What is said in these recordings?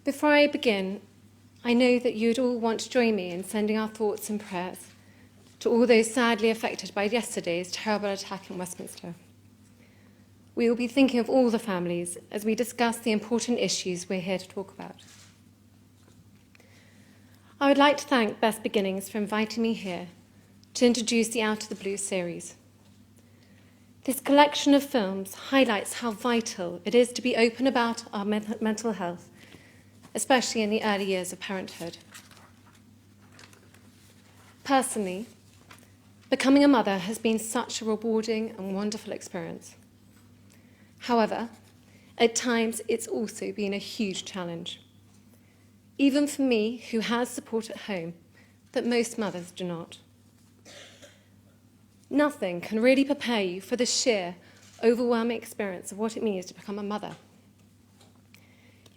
Before I begin, I know that you'd all want to join me in sending our thoughts and prayers to all those sadly affected by yesterday's terrible attack in Westminster. We will be thinking of all the families as we discuss the important issues we're here to talk about. I would like to thank Best Beginnings for inviting me here to introduce the Out of the Blue series. This collection of films highlights how vital it is to be open about our mental health, especially in the early years of parenthood. Personally, becoming a mother has been such a rewarding and wonderful experience. However, at times it's also been a huge challenge, even for me who has support at home that most mothers do not. Nothing can really prepare you for the sheer, overwhelming experience of what it means to become a mother.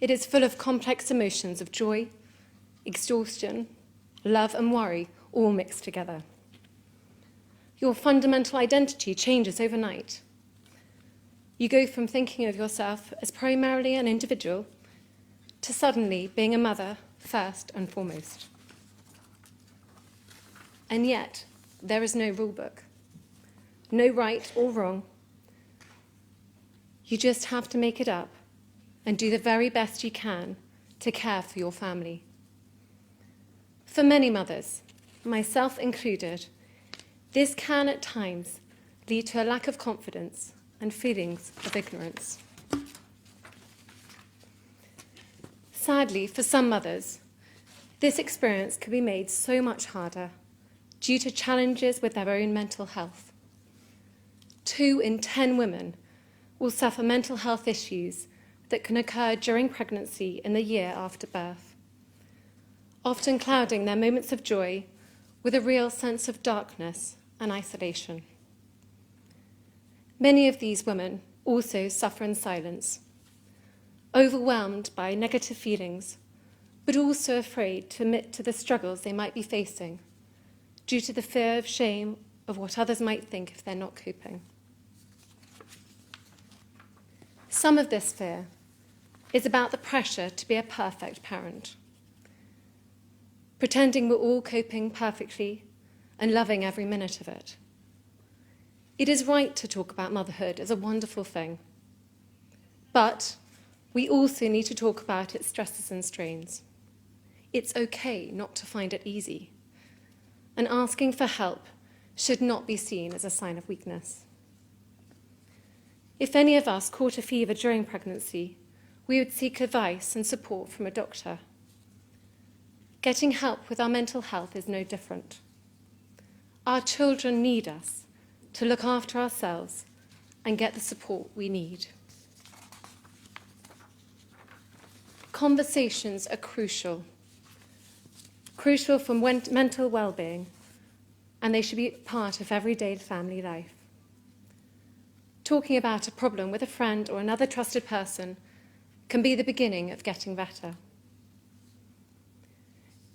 It is full of complex emotions of joy, exhaustion, love and worry, all mixed together. Your fundamental identity changes overnight. You go from thinking of yourself as primarily an individual to suddenly being a mother first and foremost. And yet, there is no rule book, no right or wrong. You just have to make it up and do the very best you can to care for your family. For many mothers, myself included, this can at times lead to a lack of confidence and feelings of ignorance. Sadly, for some mothers, this experience can be made so much harder due to challenges with their own mental health. 2 in 10 women will suffer mental health issues that can occur during pregnancy and the year after birth, often clouding their moments of joy with a real sense of darkness and isolation. Many of these women also suffer in silence, overwhelmed by negative feelings, but also afraid to admit to the struggles they might be facing due to the fear of shame of what others might think if they're not coping. Some of this fear is about the pressure to be a perfect parent, pretending we're all coping perfectly and loving every minute of it. It is right to talk about motherhood as a wonderful thing, but we also need to talk about its stresses and strains. It's okay not to find it easy, and asking for help should not be seen as a sign of weakness. If any of us caught a fever during pregnancy, we would seek advice and support from a doctor. Getting help with our mental health is no different. Our children need us to look after ourselves and get the support we need. Conversations are crucial for mental well-being, and they should be part of everyday family life. Talking about a problem with a friend or another trusted person can be the beginning of getting better.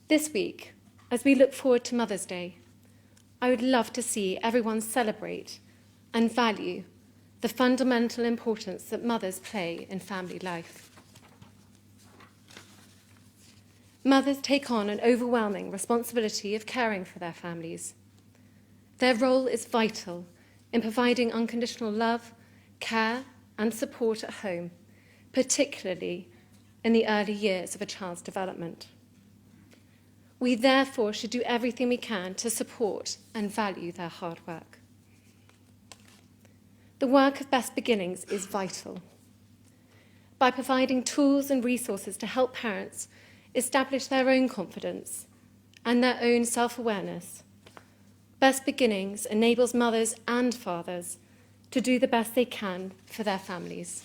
This week, as we look forward to Mother's Day, I would love to see everyone celebrate and value the fundamental importance that mothers play in family life. Mothers take on an overwhelming responsibility of caring for their families. Their role is vital in providing unconditional love, care, and support at home, particularly in the early years of a child's development. We therefore should do everything we can to support and value their hard work. The work of Best Beginnings is vital. By providing tools and resources to help parents establish their own confidence and their own self-awareness, Best Beginnings enables mothers and fathers to do the best they can for their families.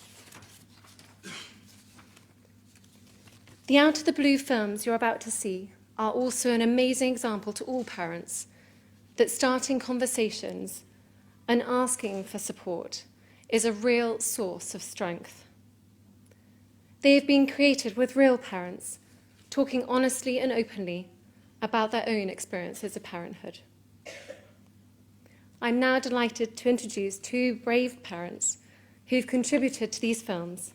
The Out of the Blue films you're about to see are also an amazing example to all parents that starting conversations and asking for support is a real source of strength. They have been created with real parents talking honestly and openly about their own experiences of parenthood. I'm now delighted to introduce 2 brave parents who've contributed to these films,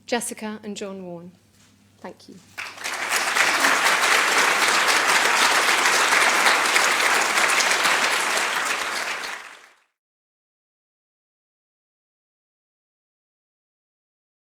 Jessica and John Warren. Thank you.